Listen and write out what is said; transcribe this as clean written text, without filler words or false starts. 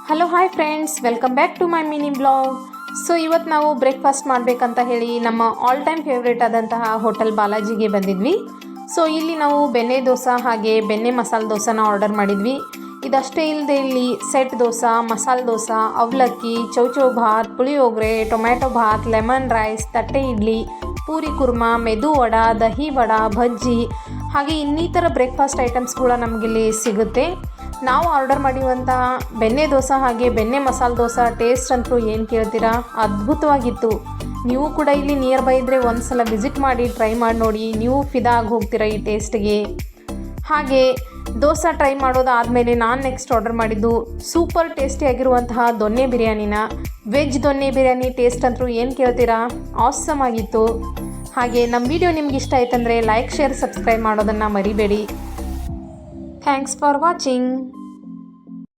Hello hi friends, welcome back to my mini blog. So ಇವತ್ತು ನಾವು breakfast ಮಾಡಬೇಕಂತ ಹೇಳಿ ನಮ್ಮ ಆಲ್ ಟೈಮ್ ಫೇವ್ರೇಟ್ ಆದಂತಹ ಹೋಟೆಲ್ ಬಾಲಾಜಿಗೆ ಬಂದಿದ್ವಿ. ಸೊ ಇಲ್ಲಿ ನಾವು ಬೆಣ್ಣೆ ದೋಸೆ ಹಾಗೆ ಬೆಣ್ಣೆ ಮಸಾಲೆ ದೋಸೆನ ಆರ್ಡರ್ ಮಾಡಿದ್ವಿ. ಇದಷ್ಟೇ ಇಲ್ಲದೆ ಇಲ್ಲಿ set dosa, masala dosa, avalakki, chow chow bath, puliyogare, tomato bath, lemon rice, thatte idli, puri Kurma, ಮೆದು ವಡ, ದಹಿ ವಡ, ಬಜ್ಜಿ ಹಾಗೆ ಇನ್ನಿತರ ಬ್ರೇಕ್ಫಾಸ್ಟ್ ಐಟಮ್ಸ್ಗಳು ನಮಗಿಲ್ಲಿ ಸಿಗುತ್ತೆ. ನಾವು ಆರ್ಡರ್ ಮಾಡಿರುವಂತಹ ಬೆಣ್ಣೆ ದೋಸೆ ಹಾಗೆ ಬೆಣ್ಣೆ ಮಸಾಲೆ ದೋಸೆ ಟೇಸ್ಟ್ ಅಂತೂ ಏನು ಕೇಳ್ತೀರಾ, ಅದ್ಭುತವಾಗಿತ್ತು. ನೀವು ಕೂಡ ಇಲ್ಲಿ ನಿಯರ್ ಬೈ ಇದ್ದರೆ ಒಂದು ಸಲ ವಿಸಿಟ್ ಮಾಡಿ ಟ್ರೈ ಮಾಡಿ ನೋಡಿ, ನೀವು ಫಿದಾ ಆಗಿ ಹೋಗ್ತೀರಾ ಈ ಟೇಸ್ಟ್ಗೆ. ಹಾಗೆ ದೋಸೆ ಟ್ರೈ ಮಾಡೋದಾದಮೇಲೆ ನಾನು ನೆಕ್ಸ್ಟ್ ಆರ್ಡರ್ ಮಾಡಿದ್ದು ಸೂಪರ್ ಟೇಸ್ಟಿಯಾಗಿರುವಂತಹ ದೊನ್ನೆ ಬಿರಿಯಾನಿನ. ವೆಜ್ ದೊನ್ನೆ ಬಿರಿಯಾನಿ ಟೇಸ್ಟ್ ಅಂತೂ ಏನು ಕೇಳ್ತೀರಾ, ಆಸಮ್ ಆಗಿತ್ತು. ಹಾಗೆ ನಮ್ಮ ವಿಡಿಯೋ ನಿಮ್ಗೆ ಇಷ್ಟ ಆಯ್ತಂದರೆ ಲೈಕ್, ಶೇರ್, ಸಬ್ಸ್ಕ್ರೈಬ್ ಮಾಡೋದನ್ನು ಮರಿಬೇಡಿ. Thanks for watching.